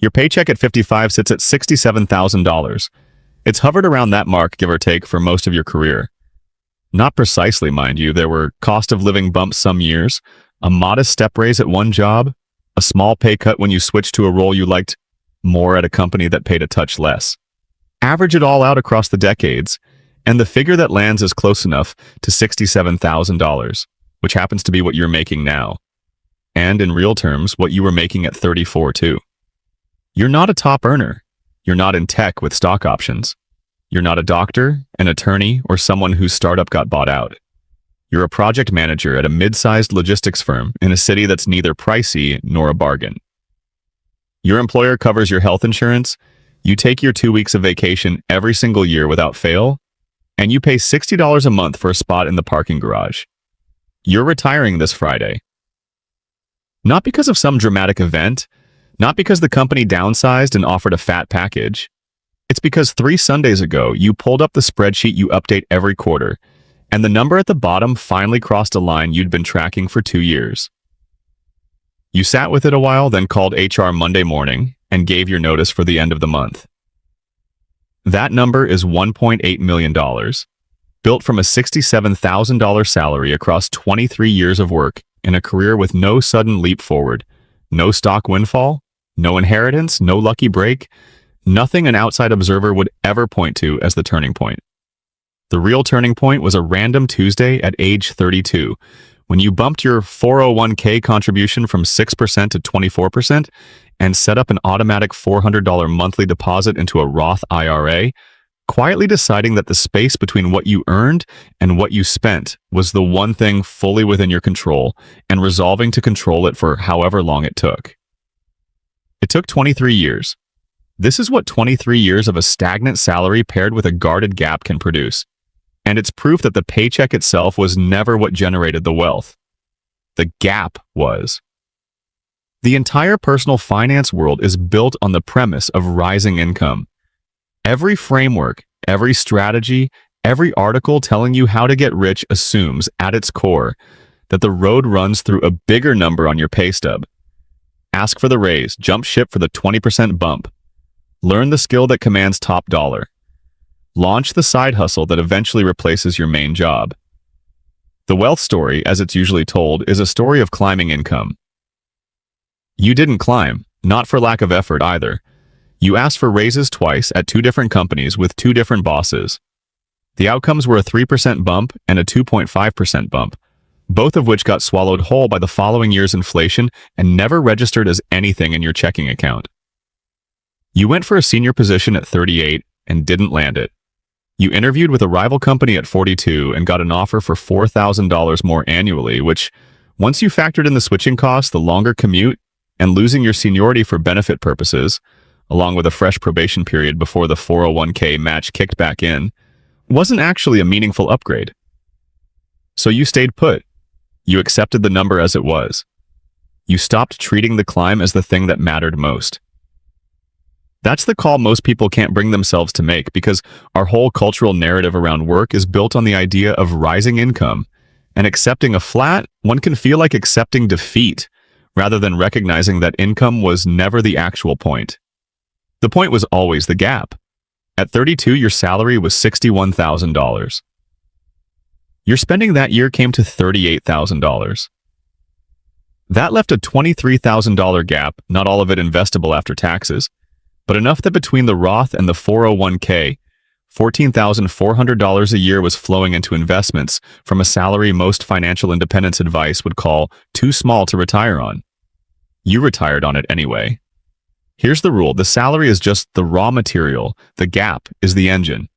Your paycheck at 55 sits at $67,000. It's hovered around that mark, give or take, for most of your career. Not precisely, mind you. There were cost of living bumps some years, a modest step raise at one job, a small pay cut when you switched to a role you liked more at a company that paid a touch less. Average it all out across the decades, and the figure that lands is close enough to $67,000, which happens to be what you're making now. And in real terms, what you were making at 34 too. You're not a top earner. You're not in tech with stock options. You're not a doctor, an attorney, or someone whose startup got bought out. You're a project manager at a mid-sized logistics firm in a city that's neither pricey nor a bargain. Your employer covers your health insurance, you take your 2 weeks of vacation every single year without fail, and you pay $60 a month for a spot in the parking garage. You're retiring this Friday. Not because of some dramatic event, not because the company downsized and offered a fat package. It's because 3 Sundays ago, you pulled up the spreadsheet you update every quarter, and the number at the bottom finally crossed a line you'd been tracking for 2 years. You sat with it a while, then called HR Monday morning and gave your notice for the end of the month. That number is $1.8 million, built from a $67,000 salary across 23 years of work in a career with no sudden leap forward, no stock windfall, no inheritance, no lucky break, nothing an outside observer would ever point to as the turning point. The real turning point was a random Tuesday at age 32, when you bumped your 401k contribution from 6% to 24% and set up an automatic $400 monthly deposit into a Roth IRA, quietly deciding that the space between what you earned and what you spent was the one thing fully within your control and resolving to control it for however long it took. It took 23 years. This is what 23 years of a stagnant salary paired with a guarded gap can produce. And it's proof that the paycheck itself was never what generated the wealth. The gap was. The entire personal finance world is built on the premise of rising income. Every framework, every strategy, every article telling you how to get rich assumes, at its core, that the road runs through a bigger number on your pay stub. Ask for the raise, jump ship for the 20% bump. Learn the skill that commands top dollar. Launch the side hustle that eventually replaces your main job. The wealth story, as it's usually told, is a story of climbing income. You didn't climb, not for lack of effort either. You asked for raises twice at 2 different companies with 2 different bosses. The outcomes were a 3% bump and a 2.5% bump, both of which got swallowed whole by the following year's inflation and never registered as anything in your checking account. You went for a senior position at 38 and didn't land it. You interviewed with a rival company at 42 and got an offer for $4,000 more annually, which, once you factored in the switching costs, the longer commute, and losing your seniority for benefit purposes, along with a fresh probation period before the 401k match kicked back in, wasn't actually a meaningful upgrade. So you stayed put. You accepted the number as it was. You stopped treating the climb as the thing that mattered most. That's the call most people can't bring themselves to make because our whole cultural narrative around work is built on the idea of rising income, and accepting a flat, one can feel like accepting defeat rather than recognizing that income was never the actual point. The point was always the gap. At 32, your salary was $61,000. Your spending that year came to $38,000. That left a $23,000 gap, not all of it investable after taxes, but enough that between the Roth and the 401k, $14,400 a year was flowing into investments from a salary most financial independence advice would call too small to retire on. You retired on it anyway. Here's the rule: the salary is just the raw material, the gap is the engine.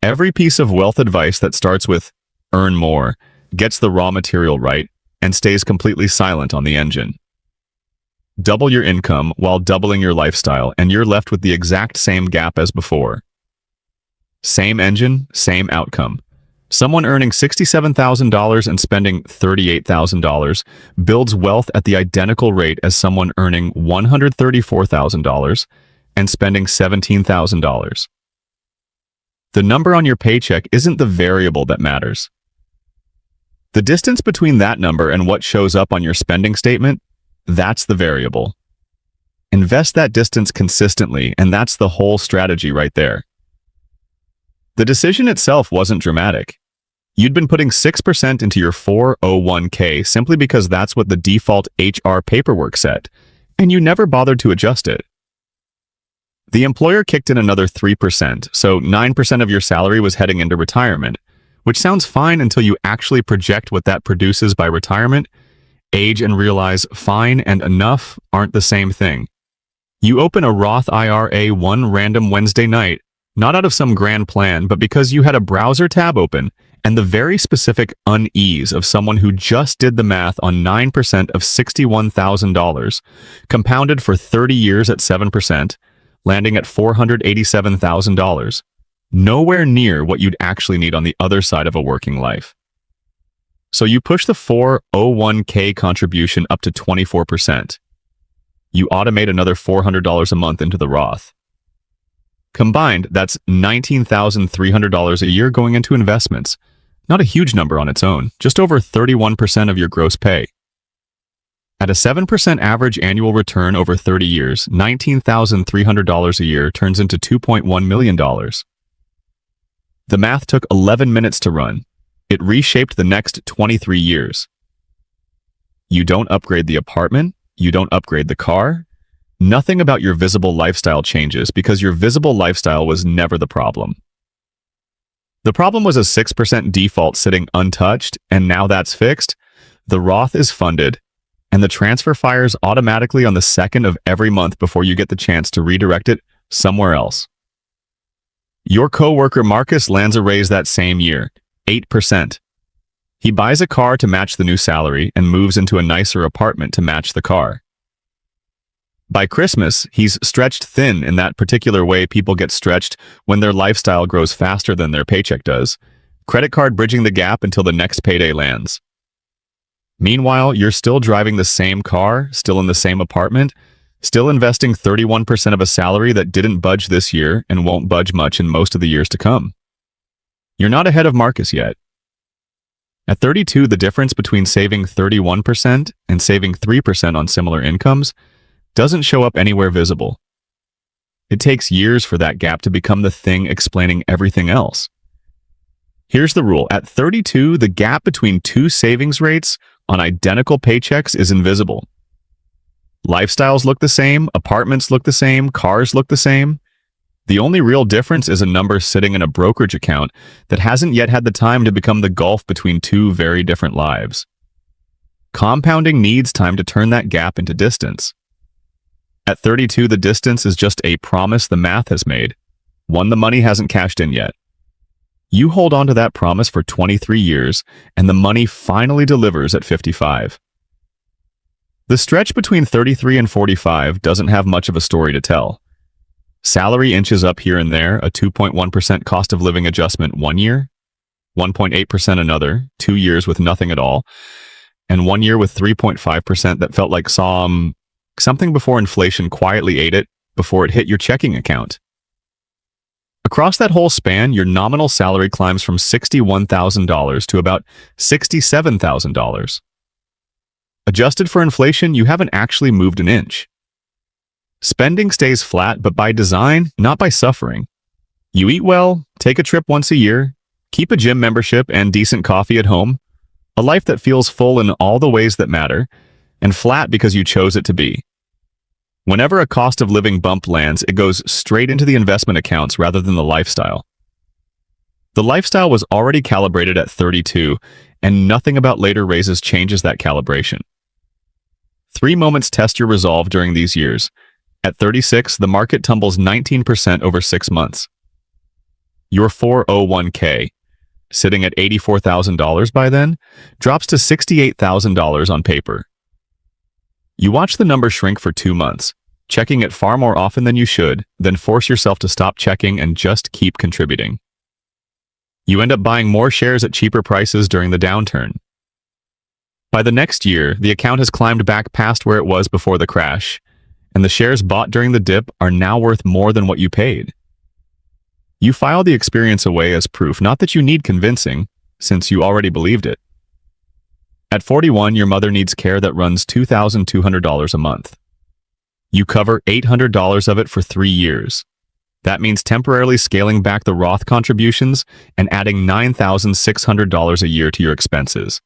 Every piece of wealth advice that starts with earn more gets the raw material right and stays completely silent on the engine. Double your income while doubling your lifestyle, and you're left with the exact same gap as before. Same engine, same outcome. Someone earning $67,000 and spending $38,000 builds wealth at the identical rate as someone earning $134,000 and spending $17,000. The number on your paycheck isn't the variable that matters. The distance between that number and what shows up on your spending statement, that's the variable. Invest that distance consistently, and that's the whole strategy right there. The decision itself wasn't dramatic. You'd been putting 6% into your 401k simply because that's what the default HR paperwork said, and you never bothered to adjust it. The employer kicked in another 3%, so 9% of your salary was heading into retirement, which sounds fine until you actually project what that produces by retirement, age, and realize fine and enough aren't the same thing. You open a Roth IRA one random Wednesday night, not out of some grand plan, but because you had a browser tab open and the very specific unease of someone who just did the math on 9% of $61,000, compounded for 30 years at 7%, landing at $487,000. Nowhere near what you'd actually need on the other side of a working life. So you push the 401k contribution up to 24%. You automate another $400 a month into the Roth. Combined, that's $19,300 a year going into investments. Not a huge number on its own, just over 31% of your gross pay. At a 7% average annual return over 30 years, $19,300 a year turns into $2.1 million. The math took 11 minutes to run. It reshaped the next 23 years. You don't upgrade the apartment, you don't upgrade the car. Nothing about your visible lifestyle changes because your visible lifestyle was never the problem. The problem was a 6% default sitting untouched, and now that's fixed. The Roth is funded, and the transfer fires automatically on the 2nd of every month before you get the chance to redirect it somewhere else. Your coworker Marcus lands a raise that same year, 8%. He buys a car to match the new salary and moves into a nicer apartment to match the car. By Christmas, he's stretched thin in that particular way people get stretched when their lifestyle grows faster than their paycheck does, credit card bridging the gap until the next payday lands. Meanwhile, you're still driving the same car, still in the same apartment, still investing 31% of a salary that didn't budge this year and won't budge much in most of the years to come. You're not ahead of Marcus yet. At 32, the difference between saving 31% and saving 3% on similar incomes doesn't show up anywhere visible. It takes years for that gap to become the thing explaining everything else. Here's the rule. At 32, the gap between two savings rates on identical paychecks is invisible. Lifestyles look the same, apartments look the same, cars look the same. The only real difference is a number sitting in a brokerage account that hasn't yet had the time to become the gulf between two very different lives. Compounding needs time to turn that gap into distance. At 32, the distance is just a promise the math has made, one the money hasn't cashed in yet. You hold on to that promise for 23 years, and the money finally delivers at 55. The stretch between 33 and 45 doesn't have much of a story to tell. Salary inches up here and there, a 2.1% cost of living adjustment 1 year, 1.8% another, 2 years with nothing at all, and 1 year with 3.5% that felt like something before inflation quietly ate it before it hit your checking account. Across that whole span, your nominal salary climbs from $61,000 to about $67,000. Adjusted for inflation, you haven't actually moved an inch. Spending stays flat, but by design, not by suffering. You eat well, take a trip once a year, keep a gym membership and decent coffee at home, a life that feels full in all the ways that matter, and flat because you chose it to be. Whenever a cost of living bump lands, it goes straight into the investment accounts rather than the lifestyle. The lifestyle was already calibrated at 32, and nothing about later raises changes that calibration. 3 moments test your resolve during these years. At 36, the market tumbles 19% over 6 months. Your 401k, sitting at $84,000 by then, drops to $68,000 on paper. You watch the number shrink for 2 months, checking it far more often than you should, then force yourself to stop checking and just keep contributing. You end up buying more shares at cheaper prices during the downturn. By the next year, the account has climbed back past where it was before the crash, and the shares bought during the dip are now worth more than what you paid. You file the experience away as proof, not that you need convincing, since you already believed it. At 41, your mother needs care that runs $2,200 a month. You cover $800 of it for 3 years. That means temporarily scaling back the Roth contributions and adding $9,600 a year to your expenses.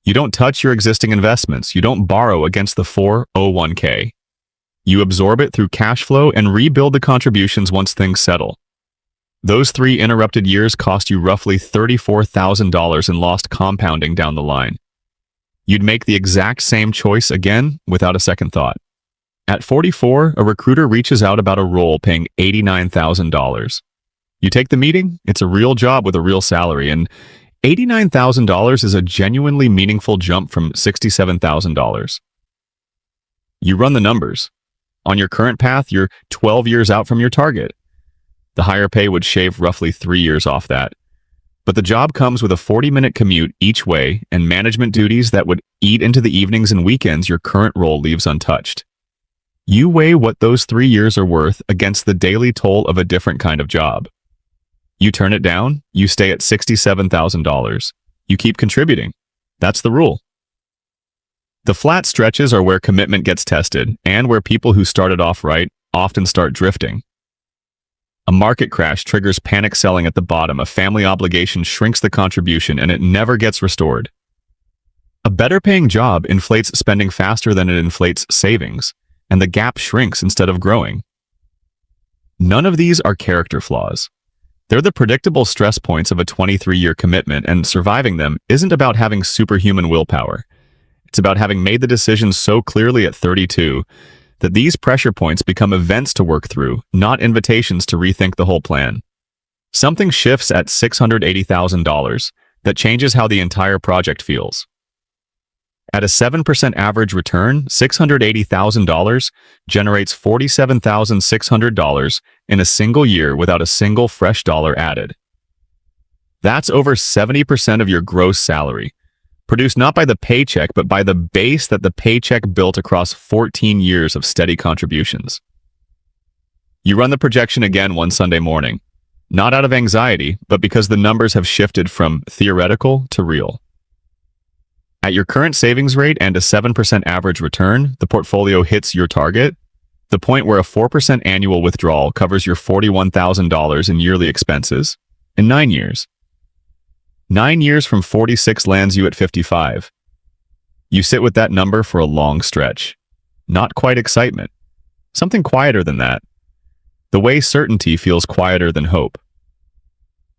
You don't touch your existing investments. You don't borrow against the 401k. You absorb it through cash flow and rebuild the contributions once things settle. Those 3 interrupted years cost you roughly $34,000 in lost compounding down the line. You'd make the exact same choice again without a second thought. At 44, a recruiter reaches out about a role paying $89,000. You take the meeting, it's a real job with a real salary, and $89,000 is a genuinely meaningful jump from $67,000. You run the numbers. On your current path, you're 12 years out from your target. The higher pay would shave roughly 3 years off that. But the job comes with a 40-minute commute each way and management duties that would eat into the evenings and weekends your current role leaves untouched. You weigh what those 3 years are worth against the daily toll of a different kind of job. You turn it down, you stay at $67,000. You keep contributing. That's the rule. The flat stretches are where commitment gets tested and where people who started off right often start drifting. A market crash triggers panic selling at the bottom, a family obligation shrinks the contribution, and it never gets restored. A better paying job inflates spending faster than it inflates savings, and the gap shrinks instead of growing. None of these are character flaws. They're the predictable stress points of a 23-year commitment, and surviving them isn't about having superhuman willpower. It's about having made the decision so clearly at 32 that these pressure points become events to work through, not invitations to rethink the whole plan. Something shifts at $680,000 that changes how the entire project feels. At a 7% average return, $680,000 generates $47,600 in a single year without a single fresh dollar added. That's over 70% of your gross salary, produced not by the paycheck, but by the base that the paycheck built across 14 years of steady contributions. You run the projection again one Sunday morning, not out of anxiety, but because the numbers have shifted from theoretical to real. At your current savings rate and a 7% average return, the portfolio hits your target, the point where a 4% annual withdrawal covers your $41,000 in yearly expenses, in 9 years. 9 years from 46 lands you at 55. You sit with that number for a long stretch. Not quite excitement. Something quieter than that. The way certainty feels quieter than hope.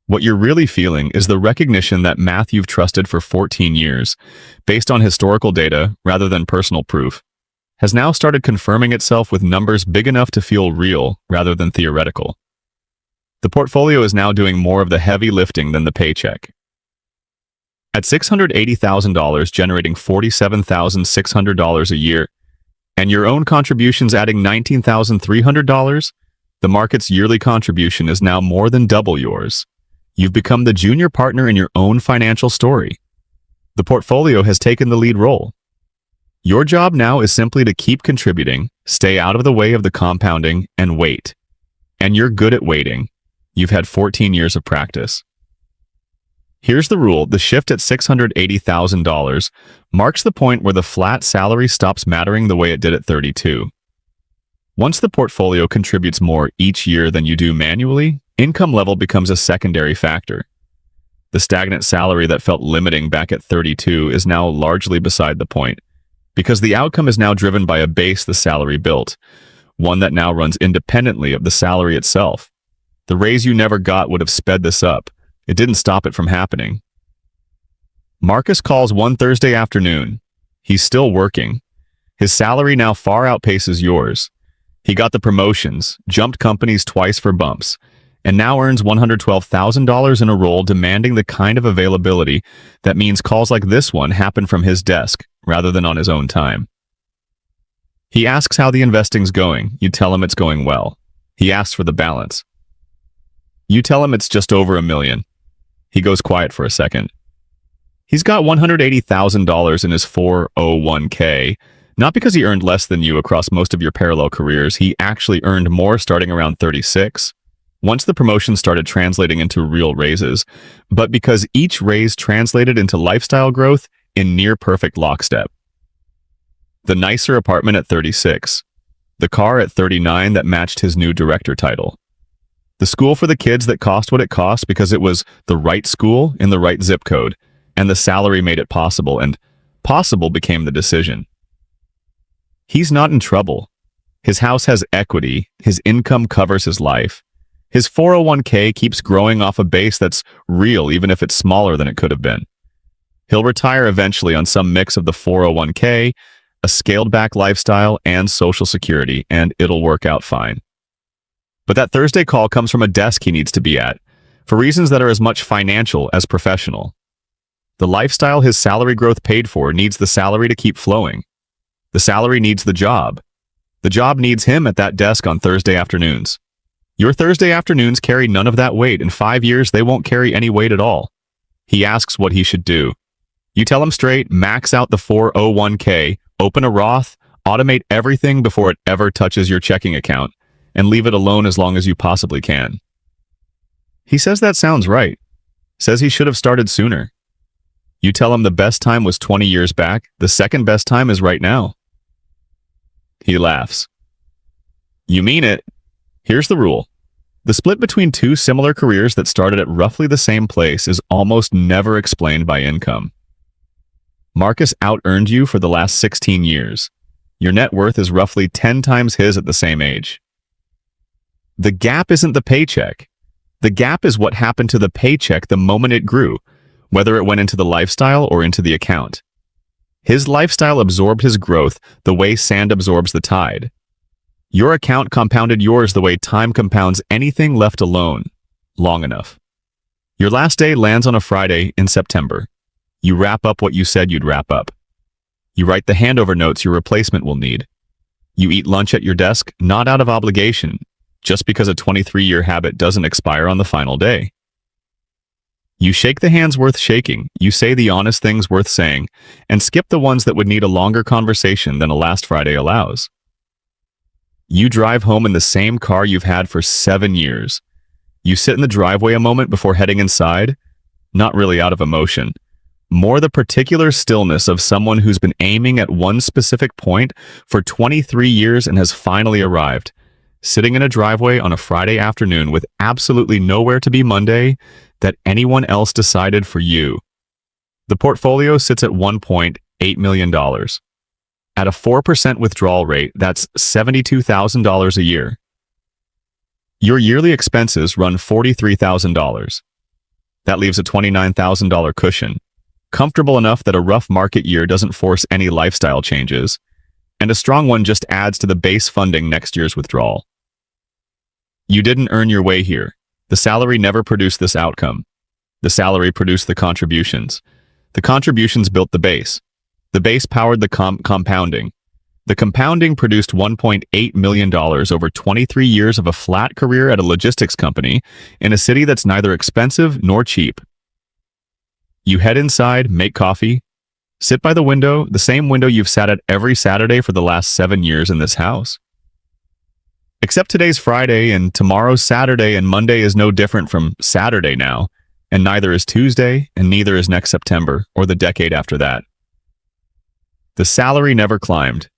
What you're really feeling is the recognition that math you've trusted for 14 years, based on historical data rather than personal proof, has now started confirming itself with numbers big enough to feel real rather than theoretical. The portfolio is now doing more of the heavy lifting than the paycheck. At $680,000 generating $47,600 a year, and your own contributions adding $19,300, the market's yearly contribution is now more than double yours. You've become the junior partner in your own financial story. The portfolio has taken the lead role. Your job now is simply to keep contributing, stay out of the way of the compounding, and wait. And you're good at waiting. You've had 14 years of practice. Here's the rule: the shift at $680,000 marks the point where the flat salary stops mattering the way it did at 32. Once the portfolio contributes more each year than you do manually, income level becomes a secondary factor. The stagnant salary that felt limiting back at 32 is now largely beside the point, because the outcome is now driven by a base the salary built, one that now runs independently of the salary itself. The raise you never got would have sped this up. It didn't stop it from happening. Marcus calls one Thursday afternoon. He's still working. His salary now far outpaces yours. He got the promotions, jumped companies twice for bumps, and now earns $112,000 in a role demanding the kind of availability that means calls like this one happen from his desk rather than on his own time. He asks how the investing's going. You tell him it's going well. He asks for the balance. You tell him it's just over $1 million. He goes quiet for a second. He's got $180,000 in his 401k, not because he earned less than you across most of your parallel careers. He actually earned more starting around 36. Once the promotion started translating into real raises, but because each raise translated into lifestyle growth in near-perfect lockstep. The nicer apartment at 36, The car at 39 that matched his new director title. The school for the kids that cost what it cost because it was the right school in the right zip code, and the salary made it possible, and possible became the decision. He's not in trouble. His house has equity, his income covers his life. His 401k keeps growing off a base that's real even if it's smaller than it could have been. He'll retire eventually on some mix of the 401k, a scaled-back lifestyle, and Social Security, and it'll work out fine. But that Thursday call comes from a desk he needs to be at, for reasons that are as much financial as professional. The lifestyle his salary growth paid for needs the salary to keep flowing. The salary needs the job. The job needs him at that desk on Thursday afternoons. Your Thursday afternoons carry none of that weight. In 5 years, they won't carry any weight at all. He asks what he should do. You tell him straight, max out the 401k, open a Roth, automate everything before it ever touches your checking account, and leave it alone as long as you possibly can. He says that sounds right. Says he should have started sooner. You tell him the best time was 20 years back, the second best time is right now. He laughs. You mean it? Here's the rule. The split between two similar careers that started at roughly the same place is almost never explained by income. Marcus out-earned you for the last 16 years. Your net worth is roughly 10 times his at the same age. The gap isn't the paycheck. The gap is what happened to the paycheck the moment it grew, whether it went into the lifestyle or into the account. His lifestyle absorbed his growth the way sand absorbs the tide. Your account compounded yours the way time compounds anything left alone, long enough. Your last day lands on a Friday in September. You wrap up what you said you'd wrap up. You write the handover notes your replacement will need. You eat lunch at your desk, not out of obligation, just because a 23-year habit doesn't expire on the final day. You shake the hands worth shaking, you say the honest things worth saying, and skip the ones that would need a longer conversation than a last Friday allows. You drive home in the same car you've had for 7 years. You sit in the driveway a moment before heading inside, not really out of emotion, more the particular stillness of someone who's been aiming at one specific point for 23 years and has finally arrived, sitting in a driveway on a Friday afternoon with absolutely nowhere to be Monday that anyone else decided for you. The portfolio sits at $1.8 million. At a 4% withdrawal rate, that's $72,000 a year. Your yearly expenses run $43,000. That leaves a $29,000 cushion, comfortable enough that a rough market year doesn't force any lifestyle changes, and a strong one just adds to the base funding next year's withdrawal. You didn't earn your way here. The salary never produced this outcome. The salary produced the contributions. The contributions built the base. The base powered the compounding. The compounding produced $1.8 million over 23 years of a flat career at a logistics company in a city that's neither expensive nor cheap. You head inside, make coffee, sit by the window, the same window you've sat at every Saturday for the last 7 years in this house. Except today's Friday and tomorrow's Saturday, and Monday is no different from Saturday now, and neither is Tuesday, and neither is next September or the decade after that. The salary never climbed.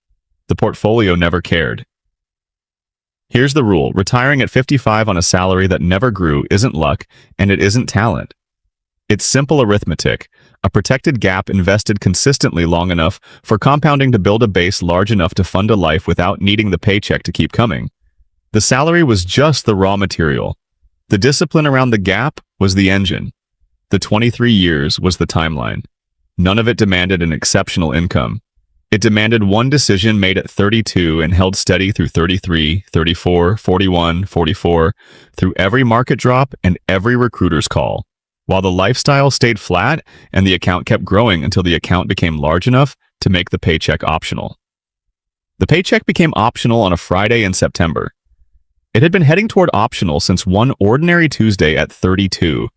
The portfolio never cared. Here's the rule. Retiring at 55 on a salary that never grew isn't luck, and it isn't talent. It's simple arithmetic, a protected gap invested consistently long enough for compounding to build a base large enough to fund a life without needing the paycheck to keep coming. The salary was just the raw material. The discipline around the gap was the engine. The 23 years was the timeline. None of it demanded an exceptional income. It demanded one decision made at 32 and held steady through 33, 34, 41, 44, through every market drop and every recruiter's call, while the lifestyle stayed flat and the account kept growing until the account became large enough to make the paycheck optional. The paycheck became optional on a Friday in September. It had been heading toward optional since one ordinary Tuesday at 32.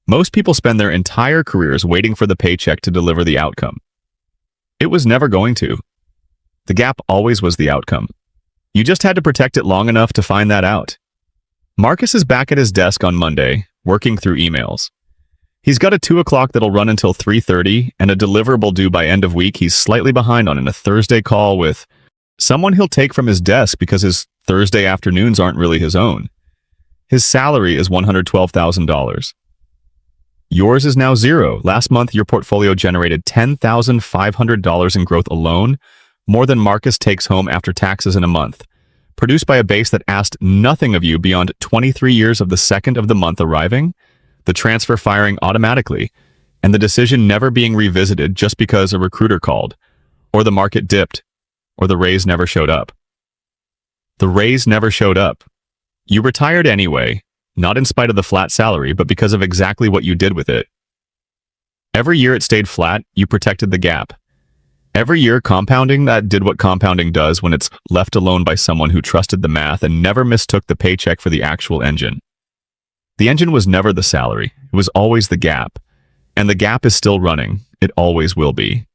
Most people spend their entire careers waiting for the paycheck to deliver the outcome. It was never going to. The gap always was the outcome. You just had to protect it long enough to find that out. Marcus is back at his desk on Monday, working through emails. He's got a 2 o'clock that'll run until 3:30 and a deliverable due by end of week he's slightly behind on in a Thursday call with Someone he'll take from his desk because his Thursday afternoons aren't really his own. His salary is $112,000. Yours is now zero. Last month, your portfolio generated $10,500 in growth alone, more than Marcus takes home after taxes in a month. Produced by a base that asked nothing of you beyond 23 years of the second of the month arriving, the transfer firing automatically, and the decision never being revisited just because a recruiter called, or the market dipped, or the raise never showed up. The raise never showed up. You retired anyway, not in spite of the flat salary, but because of exactly what you did with it. Every year it stayed flat, you protected the gap. Every year compounding that did what compounding does when it's left alone by someone who trusted the math and never mistook the paycheck for the actual engine. The engine was never the salary, it was always the gap. And the gap is still running, it always will be.